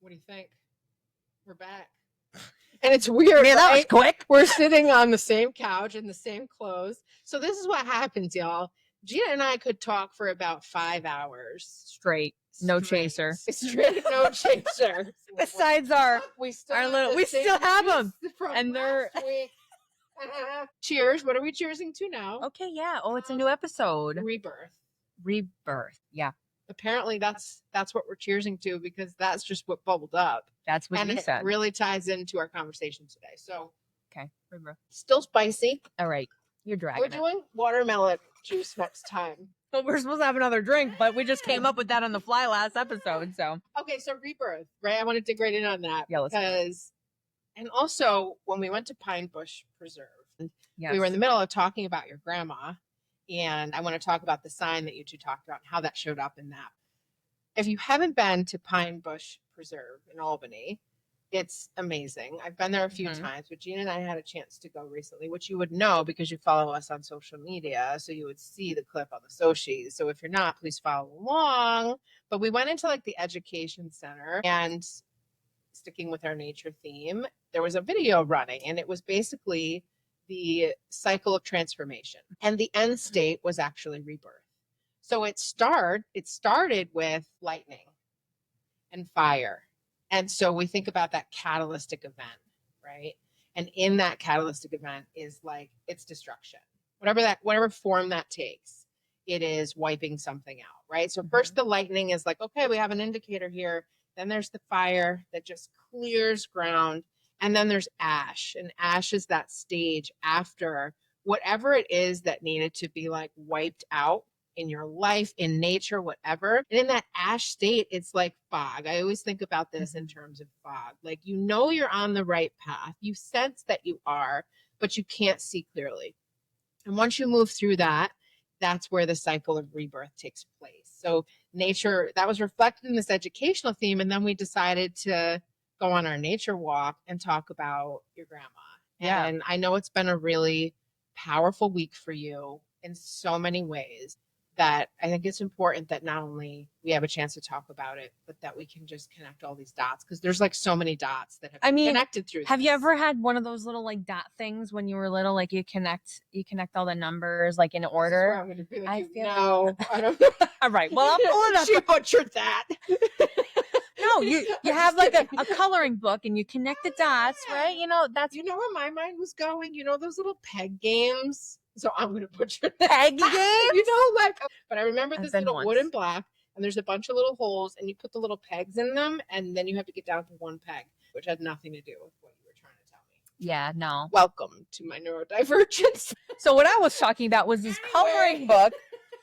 What do you think? We're back. And it's weird. Man, that was quick. We're sitting on the same couch in the same clothes. So this is what happens, y'all. Gina and I could talk for about 5 hours. Straight. No chaser. Straight, no chaser. Besides we still have them. And they're... Cheers. What are we cheersing to now? Okay, yeah. Oh, it's a new episode. Rebirth. Yeah. Apparently that's what we're cheersing to because that's just what bubbled up. That's what you said. It really ties into our conversation today. So, okay, rebirth. Still spicy. All right, you're dragging. We're doing watermelon juice next time. Well, we're supposed to have another drink, but we just came up with that on the fly last episode. So okay, so rebirth, right? I want to dig right in on that because, and also when we went to Pine Bush Preserve, we were in the middle of talking about your grandma. And I want to talk about the sign that you two talked about and how that showed up in that. If you haven't been to Pine Bush Preserve in Albany, it's amazing. I've been there a few times, but Gina and I had a chance to go recently, which you would know because you follow us on social media. So you would see the clip on the socials. So if you're not, please follow along. But we went into like the education center and sticking with our nature theme, there was a video running and it was basically the cycle of transformation. And the end state was actually rebirth. So it started with lightning and fire. And so we think about that catalytic event, right? And in that catalytic event is like it's destruction. Whatever form that takes, it is wiping something out, right? So first the lightning is like, okay, we have an indicator here. Then there's the fire that just clears ground. And then there's ash, and ash is that stage after whatever it is that needed to be like wiped out in your life, in nature, whatever. And in that ash state, it's like fog. I always think about this in terms of fog. Like, you know, you're on the right path. You sense that you are, but you can't see clearly. And once you move through that, that's where the cycle of rebirth takes place. So nature, that was reflected in this educational theme. And then we decided to go on our nature walk and talk about your grandma. Yeah. And I know it's been a really powerful week for you in so many ways that I think it's important that not only we have a chance to talk about it, but that we can just connect all these dots because there's like so many dots that have been connected through Have you ever had one of those little like dot things when you were little, like you connect all the numbers like in order? I'm gonna be like, no, I don't. All right, well, I'm pulling up. She butchered that. No, you have like a coloring book and you connect the dots, right? You know, that's... You know where my mind was going? You know those little peg games? So I'm going to butcher that. Peg games? You know, like... But I remember this little wooden block, and there's a bunch of little holes, and you put the little pegs in them, and then you have to get down to one peg, which had nothing to do with what you were trying to tell me. Yeah, no. Welcome to my neurodivergence. So what I was talking about was this coloring book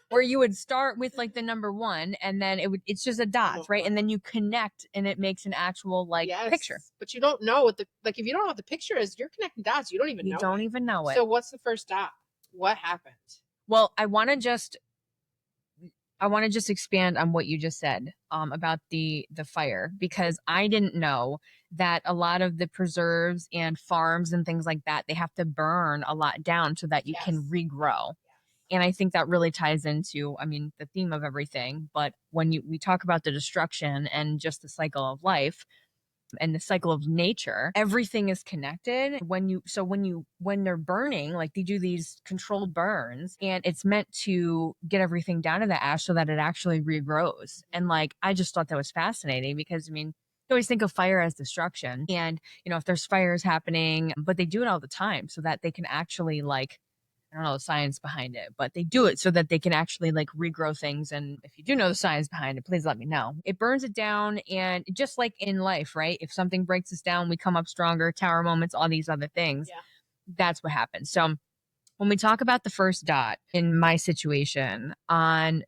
where you would start with like the number 1 and then it's just a dot, right? And then you connect and it makes an actual picture. But you don't know what if you don't know what the picture is, you're connecting dots. You don't even know. You don't even know it. So what's the first dot? What happened? Well, I want to just expand on what you just said about the fire, because I didn't know that a lot of the preserves and farms and things like that, they have to burn a lot down so that you can regrow. And I think that really ties into, the theme of everything. But when we talk about the destruction and just the cycle of life and the cycle of nature, everything is connected. When they're burning, like they do these controlled burns, and it's meant to get everything down to the ash so that it actually regrows. And I just thought that was fascinating because, you always think of fire as destruction. And, if there's fires happening, but they do it all the time so that they can actually I don't know the science behind it, but they do it so that they can actually regrow things. And if you do know the science behind it, please let me know. It burns it down. And just like in life, right? If something breaks us down, we come up stronger, tower moments, all these other things. Yeah. That's what happens. So when we talk about the first dot in my situation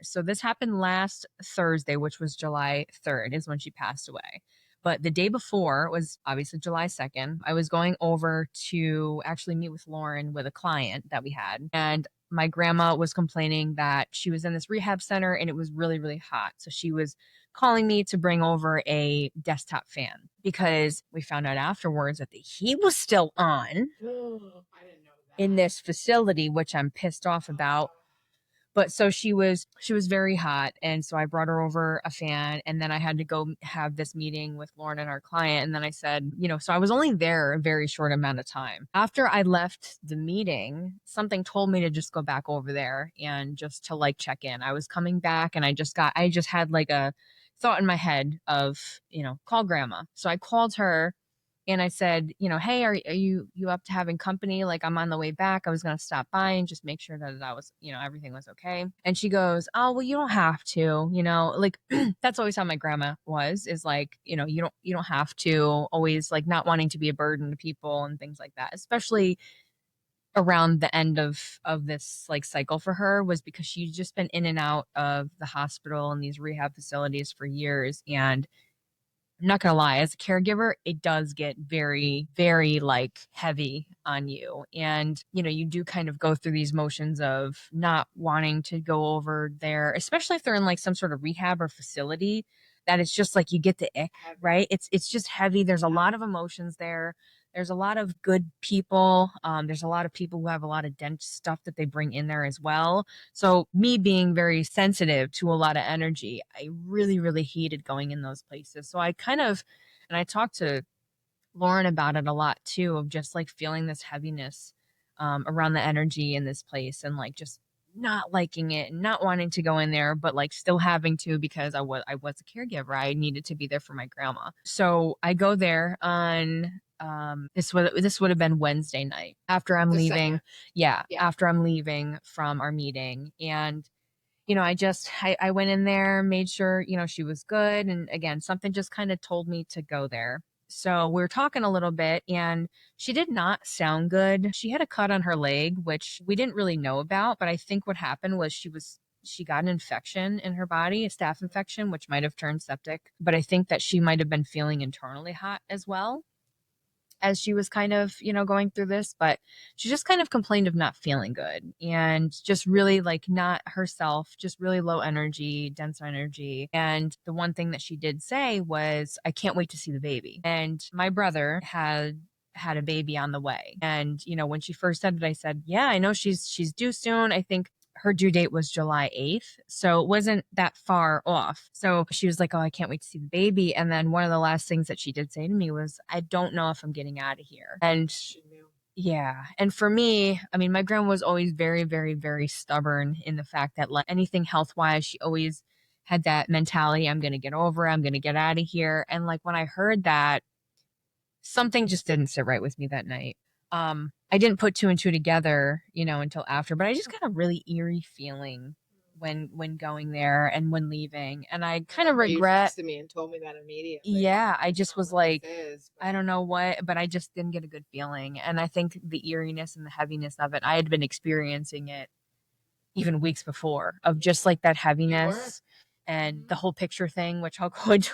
so this happened last Thursday, which was July 3rd is when she passed away. But the day before was obviously July 2nd. I was going over to actually meet with Lauren with a client that we had. And my grandma was complaining that she was in this rehab center and it was really, really hot. So she was calling me to bring over a desktop fan because we found out afterwards that the heat was still on I didn't know that. in this facility, which I'm pissed off about. But so she was very hot. And so I brought her over a fan, and then I had to go have this meeting with Lauren and our client. And then I said, so I was only there a very short amount of time. After I left the meeting, something told me to just go back over there and just to like check in. I was coming back, and I just had like a thought in my head of, call grandma. So I called her and I said, hey, are you up to having company? Like, I'm on the way back. I was going to stop by and just make sure that was, everything was okay. And she goes, oh, well, you don't have to, like that's always how my grandma was, is like, you don't have to, always like not wanting to be a burden to people and things like that, especially around the end of this like cycle for her, was because she'd just been in and out of the hospital and these rehab facilities for years. And I'm not gonna lie, as a caregiver, it does get very, very like heavy on you. And, you do kind of go through these motions of not wanting to go over there, especially if they're in like some sort of rehab or facility, that it's just like you get the ick, right? It's just heavy. There's a lot of emotions there. There's a lot of good people. There's a lot of people who have a lot of dense stuff that they bring in there as well. So me being very sensitive to a lot of energy, I really, really hated going in those places. So and I talked to Lauren about it a lot too, of just like feeling this heaviness around the energy in this place, and like just not liking it and not wanting to go in there, but like still having to, because I was a caregiver. I needed to be there for my grandma. So I go there on this would have been Wednesday night after I'm leaving. Yeah, after I'm leaving from our meeting. And I went in there, made sure, she was good. And again, something just kind of told me to go there. So we were talking a little bit, and she did not sound good. She had a cut on her leg, which we didn't really know about. But I think what happened was she got an infection in her body, a staph infection, which might have turned septic. But I think that she might have been feeling internally hot as well, as she was kind of, going through this. But she just kind of complained of not feeling good and just really like not herself, just really low energy, dense energy. And the one thing that she did say was, I can't wait to see the baby. And my brother had a baby on the way. And, when she first said it, I said, yeah, I know she's due soon. I think her due date was July 8th. So it wasn't that far off. So she was like, oh, I can't wait to see the baby. And then one of the last things that she did say to me was, I don't know if I'm getting out of here. And yeah. And for me, I mean, my grandma was always very, very, very stubborn in the fact that like anything health wise, she always had that mentality, I'm going to get over it, I'm going to get out of here. And like when I heard that, something just didn't sit right with me that night. I didn't put two and two together, until after, but I just got a really eerie feeling when going there and when leaving. And I kind of regret. You texted me and told me that immediately. Yeah, I just was like, I don't know what, but I just didn't get a good feeling. And I think the eeriness and the heaviness of it, I had been experiencing it even weeks before, of just like that heaviness. And the whole picture thing, which I'll go into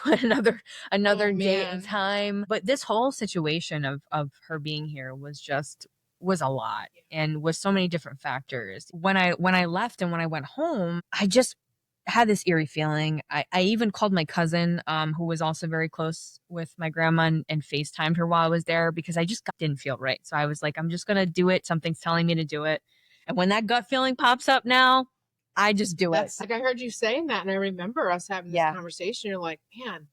another date and time. But this whole situation of her being here was a lot, and was so many different factors. When I left and when I went home, I just had this eerie feeling. I even called my cousin, who was also very close with my grandma, and FaceTimed her while I was there, because I just didn't feel right. So I was like, I'm just going to do it. Something's telling me to do it. And when that gut feeling pops up now, I just do it. Like I heard you saying that, and I remember us having this conversation. You're like, man,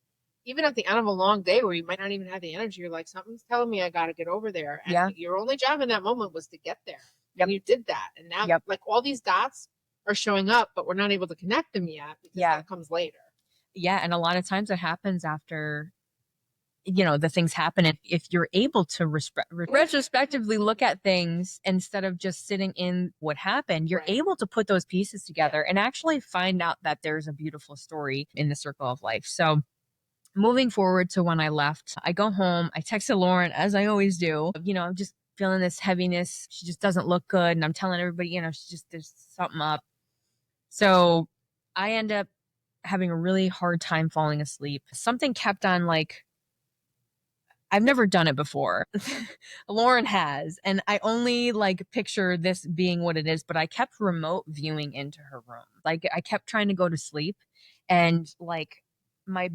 even at the end of a long day where you might not even have the energy, you're like, something's telling me I got to get over there. And your only job in that moment was to get there. And you did that. And now like all these dots are showing up, but we're not able to connect them yet, because that comes later. Yeah. And a lot of times it happens after, the things happen. If you're able to retrospectively look at things instead of just sitting in what happened, you're able to put those pieces together and actually find out that there's a beautiful story in the circle of life. So moving forward to when I left, I go home, I texted Lauren, as I always do. I'm just feeling this heaviness. She just doesn't look good. And I'm telling everybody, there's something up. So I end up having a really hard time falling asleep. Something kept on like, I've never done it before. Lauren has, and I only like picture this being what it is, but I kept remote viewing into her room. Like I kept trying to go to sleep, and like my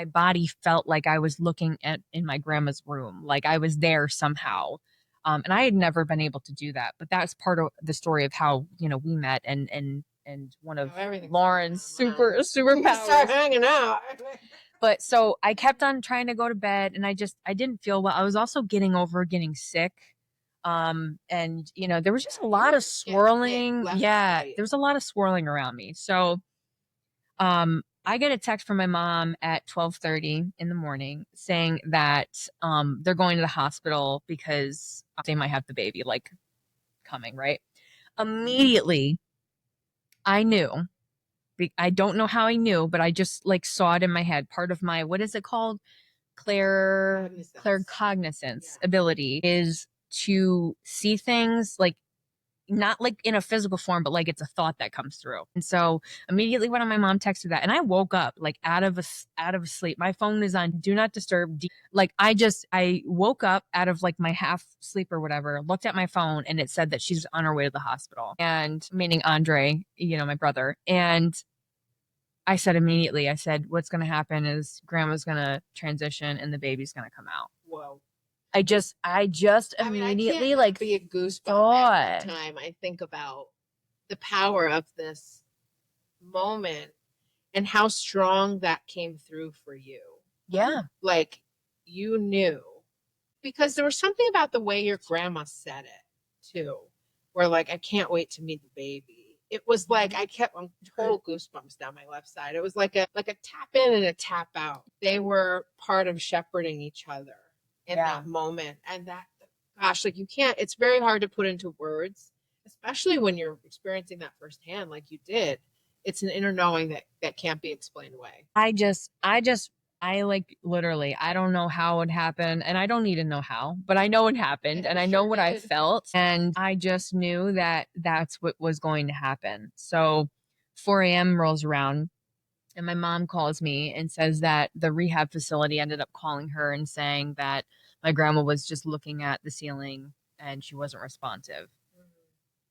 body felt like I was looking in my grandma's room, like I was there somehow. And I had never been able to do that, but that's part of the story of how, we met and and one of everything's Lauren's super superpowers. Start hanging out. But so I kept on trying to go to bed, and I didn't feel well. I was also getting over getting sick. And you know, there was just a lot of swirling. Yeah, there was a lot of swirling around me. So I get a text from my mom at 12:30 in the morning saying that they're going to the hospital because they might have the baby like coming, right? Immediately I knew. I don't know how I knew, but I just like saw it in my head. Part of my, what is it called? Claircognizance ability is to see things like not like in a physical form, but like it's a thought that comes through. And so immediately when my mom texted that, and I woke up like out of sleep. My phone is on do not disturb. Like I woke up out of like my half sleep or whatever, looked at my phone, and it said that she's on her way to the hospital. And meaning Andre, you know, my brother. And I said immediately, I said, what's going to happen is grandma's going to transition and the baby's going to come out. Whoa. I just immediately I can't be a goosebump every time I think about the power of this moment and how strong that came through for you. Yeah. Like you knew, because there was something about the way your grandma said it too, where like, I can't wait to meet the baby. It was like I kept on total goosebumps down my left side. It was like a tap in and a tap out. They were part of shepherding each other in that moment. And that, gosh, like you can't, it's very hard to put into words, especially when you're experiencing that firsthand like you did. It's an inner knowing that can't be explained away. I like literally, I don't know how it happened, and I don't need to know how, but I know it happened, and I know what I felt, and I just knew that that's what was going to happen. So 4 a.m. rolls around, and my mom calls me and says that the rehab facility ended up calling her and saying that my grandma was just looking at the ceiling and she wasn't responsive.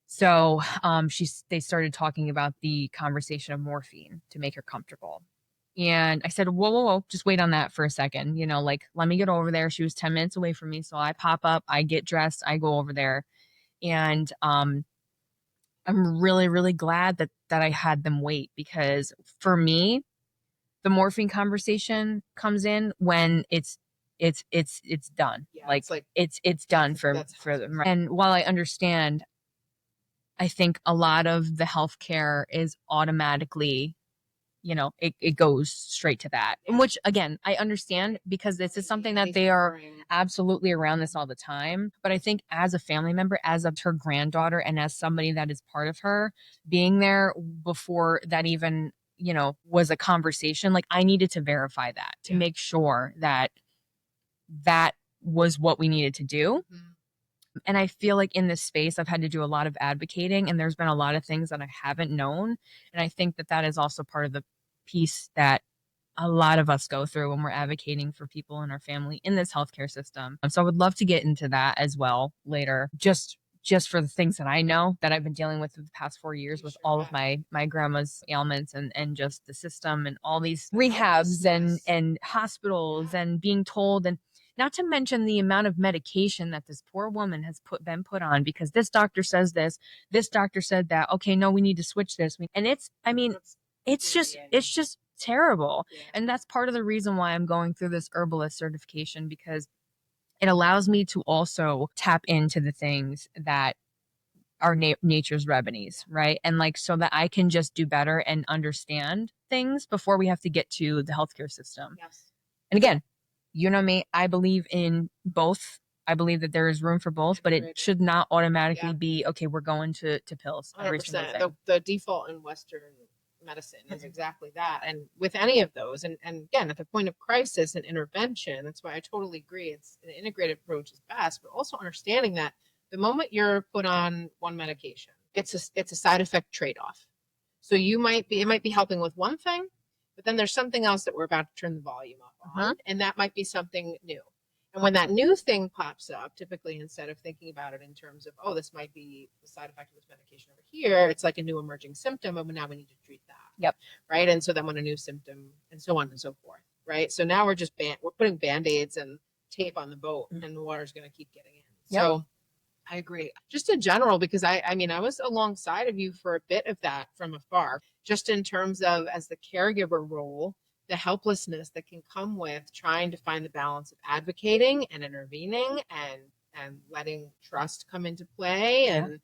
So they started talking about the conversation of morphine to make her comfortable. And I said, whoa, just wait on that for a second. You know, like, let me get over there. She was 10 minutes away from me. So I pop up, I get dressed, I go over there. And I'm really, really glad that I had them wait, because for me, the morphine conversation comes in when it's done. Yeah, like it's done for them. And while I understand, I think a lot of the healthcare is automatically, you know, it goes straight to that, which again, I understand, because this is something that they are absolutely around this all the time. But I think as a family member, as of her granddaughter, and as somebody that is part of her, being there before that even, you know, was a conversation, like I needed to verify that to make sure that that was what we needed to do. Mm-hmm. And I feel like in this space, I've had to do a lot of advocating, and there's been a lot of things that I haven't known. And I think that is also part of the piece that a lot of us go through when we're advocating for people in our family in this healthcare system. So I would love to get into that as well later, just for the things that I know that I've been dealing with the past 4 years with all of my grandma's ailments and just the system and all these rehabs and hospitals and being told, and not to mention the amount of medication that this poor woman has been put on, because this doctor says this doctor said that, okay, no, we need to switch this. And it's just terrible. Yeah. And that's part of the reason why I'm going through this herbalist certification, because it allows me to also tap into the things that are nature's remedies, right? And like, so that I can just do better and understand things before we have to get to the healthcare system. Yes. And again, you know me, I believe in both. I believe that there is room for both, but it should not automatically be, okay, we're going to pills. 100%. The default in Western medicine is exactly that. And with any of those, and again, at the point of crisis and intervention, that's why I totally agree. It's an integrated approach is best, but also understanding that the moment you're put on one medication, it's a side effect trade-off. So it might be helping with one thing, but then there's something else that we're about to turn the volume up on, and that might be something new. And when that new thing pops up, typically instead of thinking about it in terms of, oh, this might be the side effect of this medication over here, it's like a new emerging symptom, and now we need to treat that. Yep. Right. And so then when a new symptom, and so on and so forth. Right. So now we're putting Band-Aids and tape on the boat, and the water's going to keep getting in. Yep. So I agree. Just in general, because I mean, I was alongside of you for a bit of that from afar, just in terms of as the caregiver role, the helplessness that can come with trying to find the balance of advocating and intervening and letting trust come into play. Yeah. And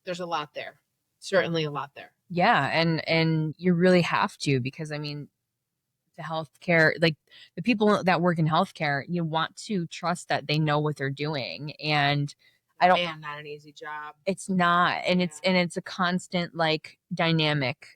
there's a lot there. Certainly a lot there. Yeah, and you really have to, because I mean, the healthcare, like the people that work in healthcare, you want to trust that they know what they're doing. And I don't, Man, not an easy job. it's not, and Yeah. it's a constant like dynamic.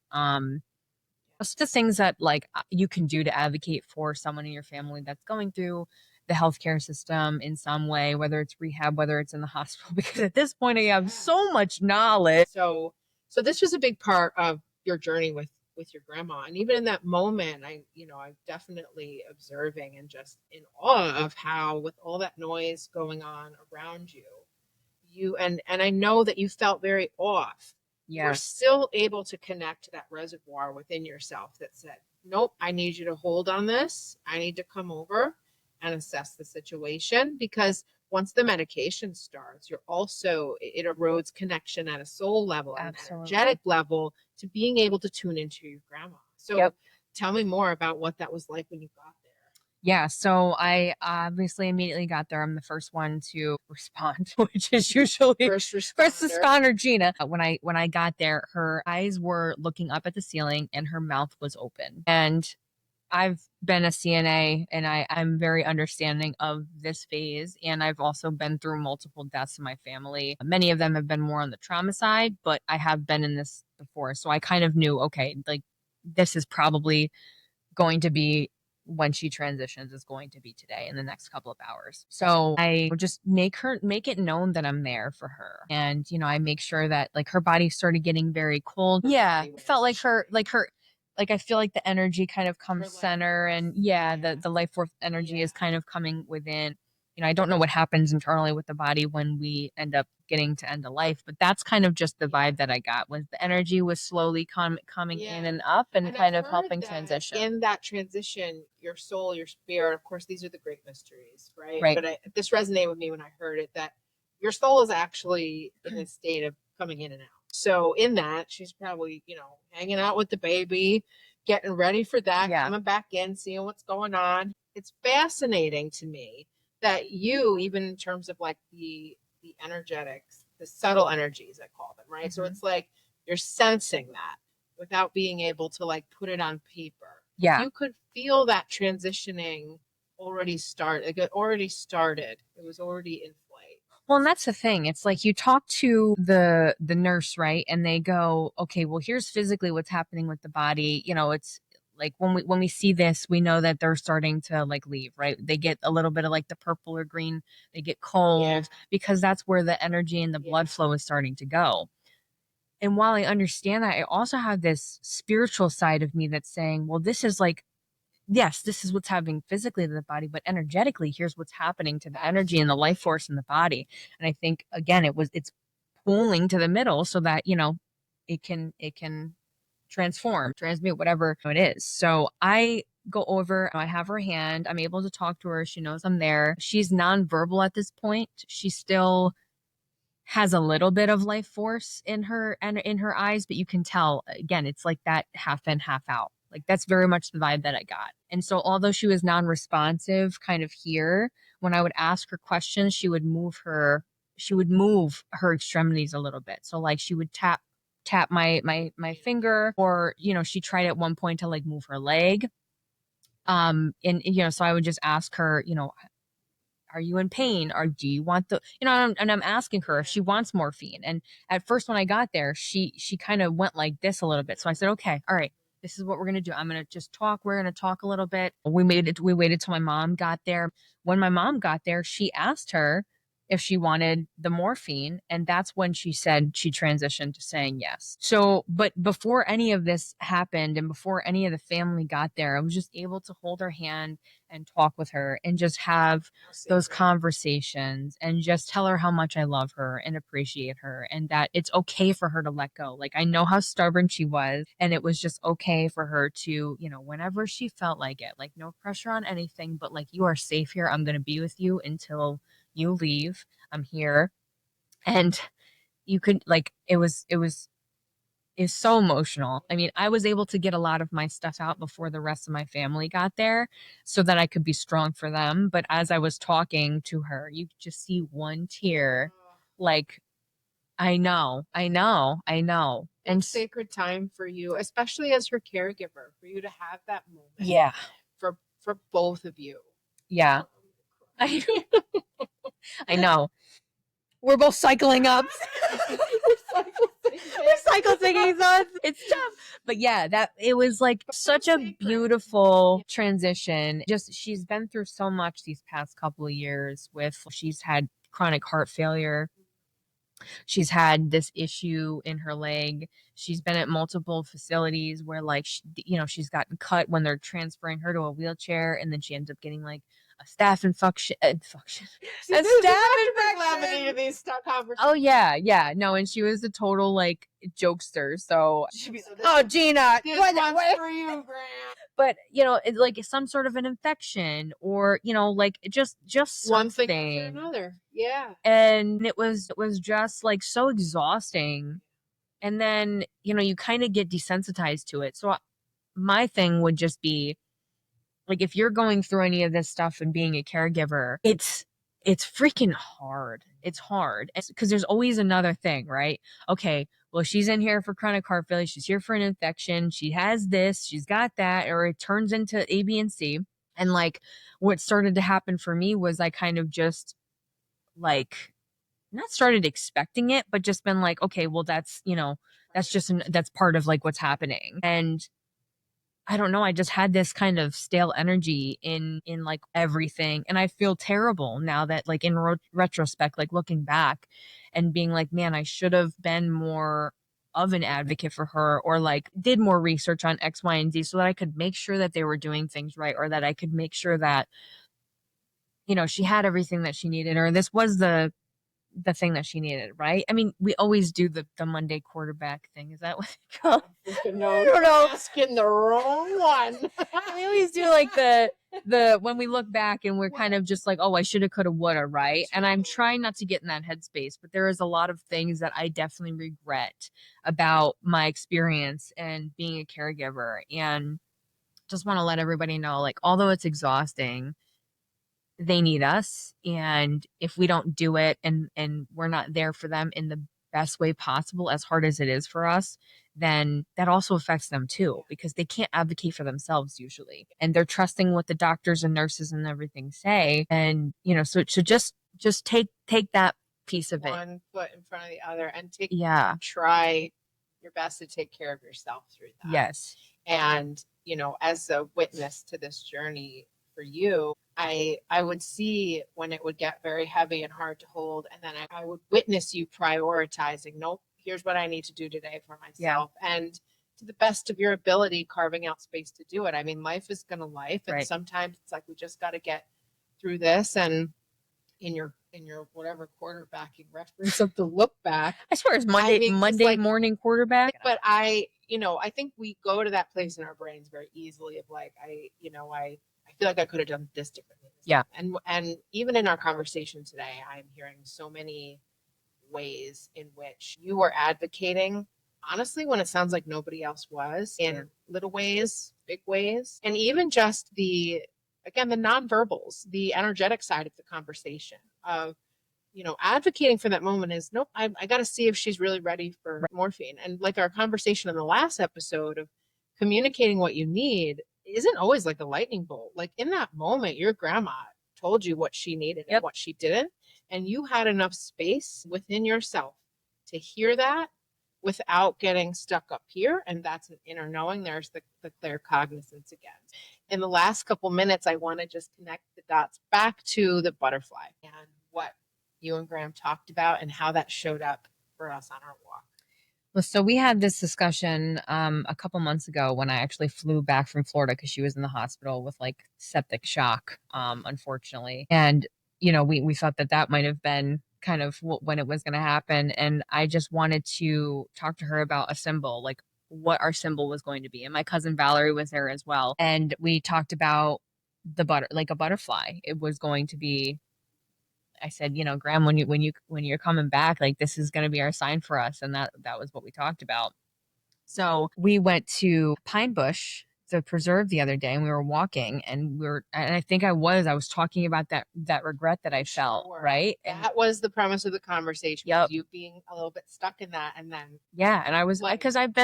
Just the things that like you can do to advocate for someone in your family that's going through the healthcare system in some way, whether it's rehab, whether it's in the hospital, because at this point I have so much knowledge. So this was a big part of your journey with your grandma. And even in that moment, I'm definitely observing and just in awe of how, with all that noise going on around you, and I know that you felt very off. You were still able to connect to that reservoir within yourself that said, nope, I need you to hold on this. I need to come over and assess the situation, because once the medication starts, it erodes connection at a soul level and energetic level to being able to tune into your grandma. So tell me more about what that was like when you got there. Yeah, so I obviously immediately got there. I'm the first one to respond, which is usually First responder Gina. When I got there, her eyes were looking up at the ceiling and her mouth was open. And I've been a CNA and I'm very understanding of this phase. And I've also been through multiple deaths in my family. Many of them have been more on the trauma side, but I have been in this before. So I kind of knew, okay, like this is probably going to be when she transitions, is going to be today in the next couple of hours. So I would just make it known that I'm there for her. And, I make sure that like her body started getting very cold. Yeah. It felt like like I feel like the energy kind of comes center, and the life force energy is kind of coming within. I don't know what happens internally with the body when we end up getting to end of life, but that's kind of just the vibe that I got, was the energy was slowly coming in and up and kind of helping transition. In that transition, your soul, your spirit, of course, these are the great mysteries, right? Right. But this resonated with me when I heard it, that your soul is actually in a state of coming in and out. So in that, she's probably, hanging out with the baby, getting ready for that, coming back in, seeing what's going on. It's fascinating to me that you, even in terms of like the energetics, the subtle energies, I call them, right? So it's like you're sensing that without being able to like put it on paper. Yeah. You could feel that transitioning already start. Like it already started. It was already in flight. Well, and that's the thing. It's like you talk to the nurse, right? And they go, okay, well, here's physically what's happening with the body. It's like when we see this, we know that they're starting to like leave, right? They get a little bit of like the purple or green, they get cold, because that's where the energy and the blood flow is starting to go. And while I understand that, I also have this spiritual side of me that's saying, well, this is like, yes, this is what's happening physically to the body, but energetically, here's what's happening to the energy and the life force in the body. And I think again, it's pulling to the middle so that, it can transmute whatever it is. So I go over, I have her hand, I'm able to talk to her. She knows I'm there. She's nonverbal at this point. She still has a little bit of life force in her and in her eyes, but you can tell again, it's like that half in, half out. Like that's very much the vibe that I got. And so although she was non-responsive kind of here, when I would ask her questions, she would move her extremities a little bit. So like she would tap my finger, or she tried at one point to like move her leg. And so I would just ask her, are you in pain, or do you want and I'm asking her if she wants morphine. And at first when I got there, she kind of went like this a little bit. So I said, okay, all right, this is what we're going to do. I'm going to just talk. We're going to talk a little bit. We waited till my mom got there. When my mom got there, she asked her if she wanted the morphine. And that's when she said she transitioned to saying yes. So, but before any of this happened and before any of the family got there, I was just able to hold her hand and talk with her and just have those conversations and just tell her how much I love her and appreciate her, and that it's okay for her to let go. Like I know how stubborn she was, and it was just okay for her to, whenever she felt like it, like no pressure on anything, but like you are safe here. I'm going to be with you until you leave. I'm here. And you could like, it's so emotional. I mean, I was able to get a lot of my stuff out before the rest of my family got there so that I could be strong for them. But as I was talking to her, you could just see one tear. Like, I know, I know, I know. And sacred time for you, especially as her caregiver, for you to have that moment. Yeah. For both of you. Yeah. I know. We're both cycling up. We're cycle singing, so it's tough. But yeah, that it was like such a beautiful transition. Just she's been through so much these past couple of years she's had chronic heart failure. She's had this issue in her leg. She's been at multiple facilities where like she's gotten cut when they're transferring her to a wheelchair, and then she ends up getting like a staph infection. A staph infection. These conversations. Oh yeah, no, and she was a total like jokester. So she'd be like, "Oh, Gina, what for you, Graham?" But it's like some sort of an infection, or like just one thing something after another. Yeah, and it was just like so exhausting. And then you kind of get desensitized to it. So my thing would just be like, if you're going through any of this stuff and being a caregiver, it's freaking hard. It's hard because there's always another thing, right? Okay, well, she's in here for chronic heart failure. She's here for an infection. She has this, she's got that, or it turns into A, B, and C. And like what started to happen for me was I kind of just like not started expecting it, but just been like, okay, well, that's that's part of like what's happening. And I don't know, I just had this kind of stale energy in like everything, and I feel terrible now that like in retrospect, like looking back and being like, man, I should have been more of an advocate for her, or like did more research on X, Y, and Z so that I could make sure that they were doing things right, or that I could make sure that she had everything that she needed, or this was the thing that she needed, right? I mean, we always do the Monday quarterback thing. Is that what it's called? No, I don't know. Asking the wrong one. We always do like the when we look back and we're kind of just like, oh, I shoulda, coulda, woulda, right? And I'm trying not to get in that headspace, but there is a lot of things that I definitely regret about my experience and being a caregiver. And just want to let everybody know, like, although it's exhausting, they need us, and if we don't do it and we're not there for them in the best way possible, as hard as it is for us, then that also affects them too, because they can't advocate for themselves usually, and they're trusting what the doctors and nurses and everything say. And so just take that piece of it, one foot in front of the other, and try your best to take care of yourself through that. Yes. And as a witness to this journey for you, I would see when it would get very heavy and hard to hold, and then I would witness you prioritizing, nope, here's what I need to do today for myself. And to the best of your ability, carving out space to do it. I mean, life is gonna life, and sometimes it's like we just got to get through this. And in your whatever quarterbacking reference of the look back, I swear it's Monday like, morning quarterback. But I think we go to that place in our brains very easily of like, I feel like I could have done this differently. Yeah. And even in our conversation today, I'm hearing so many ways in which you were advocating, honestly, when it sounds like nobody else was, in little ways, big ways, and even just the nonverbals, the energetic side of the conversation of, advocating for that moment is, nope, I got to see if she's really ready for morphine. And like our conversation in the last episode of communicating what you need isn't always like a lightning bolt. Like in that moment, your grandma told you what she needed and what she didn't. And you had enough space within yourself to hear that without getting stuck up here. And that's an inner knowing. There's the clear cognizance again. In the last couple minutes, I want to just connect the dots back to the butterfly and what you and Graham talked about and how that showed up for us on our walk. Well, so we had this discussion a couple months ago when I actually flew back from Florida because she was in the hospital with like septic shock, unfortunately. And, we thought that might have been kind of when it was going to happen. And I just wanted to talk to her about a symbol, like what our symbol was going to be. And my cousin Valerie was there as well. And we talked about a butterfly. It was going to be I said, you know, Graham, when you're coming back, like this is going to be our sign for us. And that was what we talked about. So we went to Pine Bush, the preserve, the other day, and we were walking, and I think I was talking about that regret that I felt, right? And that was the premise of the conversation. Yep. You being a little bit stuck in that, and then and I was because I've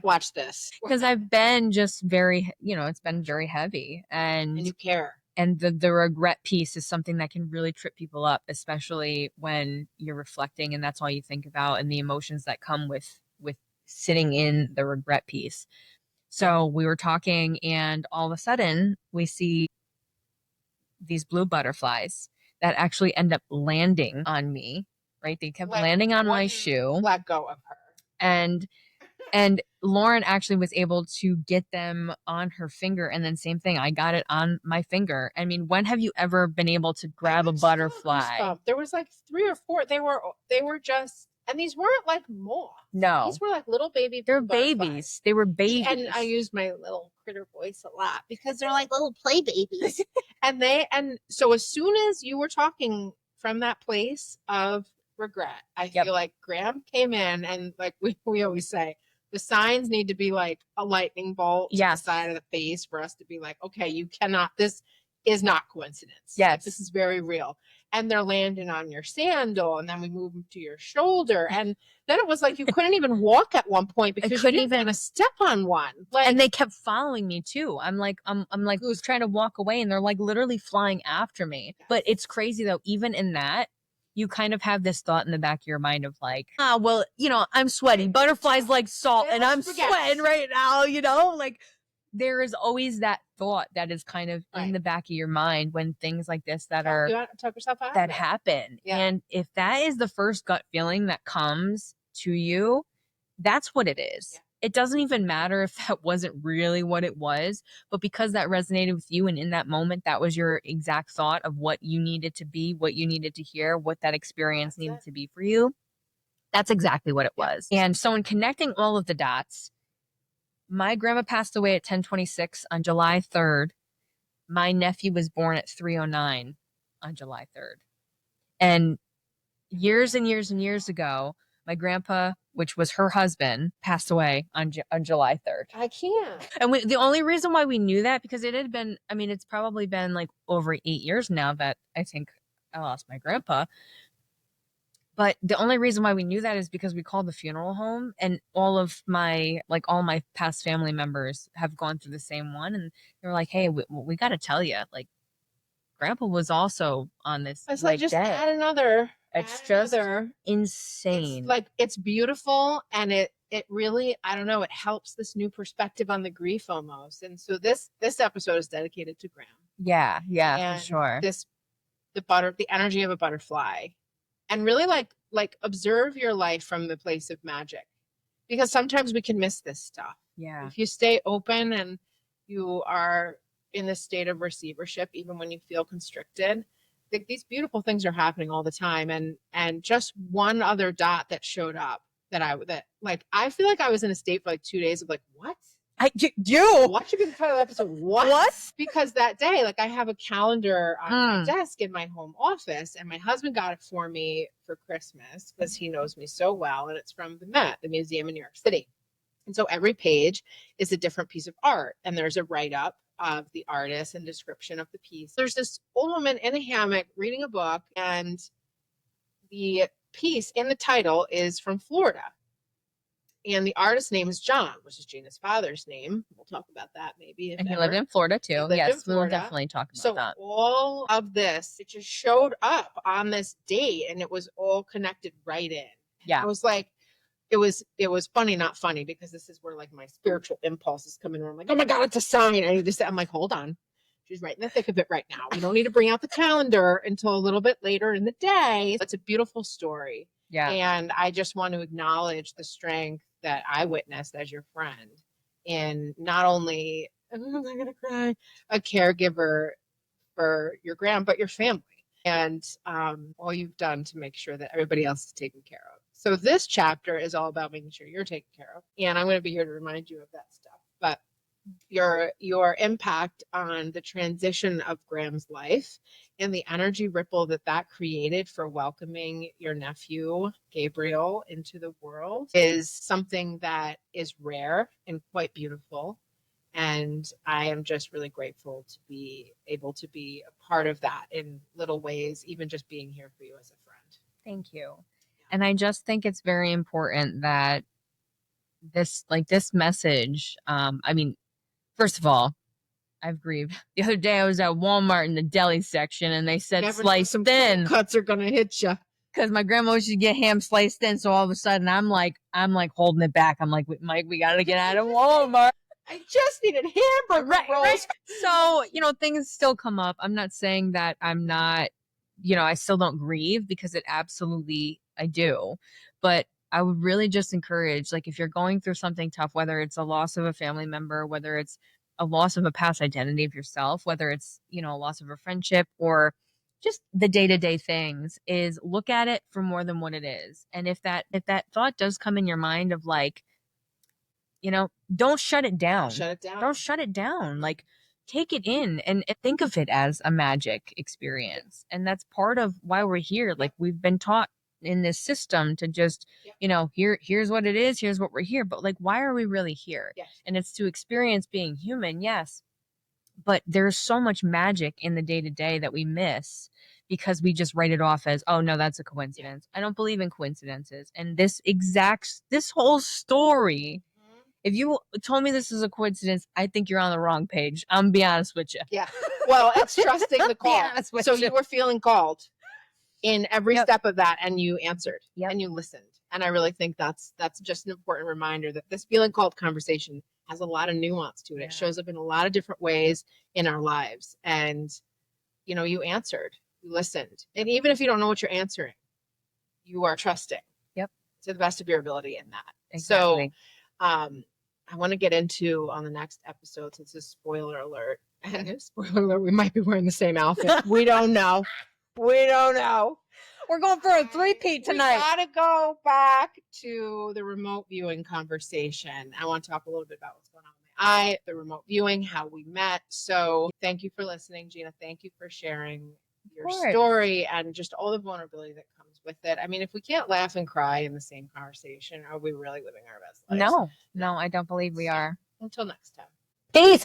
watch this because I've been just very, it's been very heavy, and you care. And the regret piece is something that can really trip people up, especially when you're reflecting and that's all you think about, and the emotions that come with sitting in the regret piece. So we were talking, and all of a sudden we see these blue butterflies that actually end up landing on me, right? They kept landing on my shoe. Let go of her. And Lauren actually was able to get them on her finger, and then same thing, I got it on my finger. I mean, when have you ever been able to grab a butterfly? There was like 3 or 4. They were just, and these weren't like moths. No, these were like little baby. They're babies. They were babies. And I used my little critter voice a lot because they're like little play babies. and so as soon as you were talking from that place of regret, I feel like Graham came in, and like we always say, the signs need to be like a lightning bolt to the side of the face for us to be like, okay, you cannot, this is not coincidence. Yes. Like, this is very real. And they're landing on your sandal, and then we move them to your shoulder. And then it was like you couldn't even walk at one point because you didn't even step on one. Like, and they kept following me too. I'm like who's trying to walk away, and they're like literally flying after me. Yes. But it's crazy though, even in that, you kind of have this thought in the back of your mind of like, well, I'm sweaty. Butterflies like salt, and I'm sweating right now, like there is always that thought that is kind of in the back of your mind when things like this that happen. Yeah. And if that is the first gut feeling that comes to you, that's what it is. Yeah. It doesn't even matter if that wasn't really what it was, but because that resonated with you, and in that moment, that was your exact thought of what you needed to be, what you needed to hear, what that experience needed to be for you. That's exactly what it was. And so in connecting all of the dots, my grandma passed away at 10:26 on July 3rd. My nephew was born at 3:09 on July 3rd. And years and years and years ago, my grandpa, which was her husband, passed away on July 3rd. I can't. And the only reason why we knew that, because it had been, it's probably been like over 8 years now that I think I lost my grandpa. But the only reason why we knew that is because we called the funeral home, and all my past family members have gone through the same one. And they were like, hey, we got to tell you, like, Grandpa was also on this. It's like just add another. It's just insane. It's like, it's beautiful, and it really, I don't know, it helps this new perspective on the grief almost. And so this episode is dedicated to Graham. Yeah, and for sure. The energy of a butterfly, and really like observe your life from the place of magic, because sometimes we can miss this stuff. Yeah. If you stay open and you are in this state of receivership, even when you feel constricted, these beautiful things are happening all the time. And just one other dot that showed up that I feel like I was in a state for like 2 days of like, what? Watching the title episode, what? Because that day, like, I have a calendar on my desk in my home office, and my husband got it for me for Christmas because he knows me so well, and it's from the Met, the museum in New York City. And so every page is a different piece of art, and there's a write-up of the artist and description of the piece. There's this old woman in a hammock reading a book, and the piece in the title is from Florida. And the artist's name is John, which is Gina's father's name. We'll talk about that maybe. And he lived in Florida too. Yes, we'll definitely talk about that. So all of this, it just showed up on this date, and it was all connected right in. Yeah. I was like, it was funny, not funny, because this is where like my spiritual impulses come in. Where I'm like, oh my God, it's a sign. I need to say, I'm like, hold on. She's right in the thick of it right now. We don't need to bring out the calendar until a little bit later in the day. It's a beautiful story. Yeah. And I just want to acknowledge the strength that I witnessed as your friend in not only, I'm going to cry, a caregiver for your Graham, but your family, and all you've done to make sure that everybody else is taken care of. So this chapter is all about making sure you're taken care of. And I'm going to be here to remind you of that stuff. But your impact on the transition of Graham's life and the energy ripple that created for welcoming your nephew Gabriel into the world is something that is rare and quite beautiful. And I am just really grateful to be able to be a part of that in little ways, even just being here for you as a friend. Thank you. And I just think it's very important that this message, I mean, first of all, I've grieved. The other day I was at Walmart in the deli section and they said sliced thin. Cuts are going to hit you. Because my grandma used to get ham sliced thin. So all of a sudden I'm like holding it back. I'm like, Mike, we got to get out of Walmart. I just needed hamburger rolls. Right. So, things still come up. I'm not saying that I'm not, I still don't grieve, because I do. But I would really just encourage, like, if you're going through something tough, whether it's a loss of a family member, whether it's a loss of a past identity of yourself, whether it's, a loss of a friendship, or just the day-to-day things, is look at it for more than what it is. And if that thought does come in your mind of like, don't shut it down. Don't shut it down. Like, take it in and think of it as a magic experience. And that's part of why we're here. Like, we've been taught in this system to just, here's what it is, here's what we're here. But like, why are we really here? Yes. And it's to experience being human, yes. But there's so much magic in the day-to-day that we miss because we just write it off as, oh no, that's a coincidence. I don't believe in coincidences. And this whole story, if you told me this is a coincidence, I think you're on the wrong page. I'm gonna be honest with you. Yeah. Well, it's trusting the call. So you were feeling called in every step of that, and you answered and you listened. And I really think that's just an important reminder that this feeling called conversation has a lot of nuance to it. It shows up in a lot of different ways in our lives. And, you answered, you listened. And even if you don't know what you're answering, you are trusting. Yep. To the best of your ability in that. Exactly. So, I want to get into on the next episode, since it's spoiler alert. And spoiler alert, we might be wearing the same outfit. We don't know. We're going for a three-peat tonight. We gotta go back to the remote viewing conversation. I want to talk a little bit about what's going on with my eye, the remote viewing, how we met. So thank you for listening, Gina. Thank you for sharing your story and just all the vulnerability that comes with it. I mean, if we can't laugh and cry in the same conversation, are we really living our best lives? No, I don't believe we are. Until next time. Peace.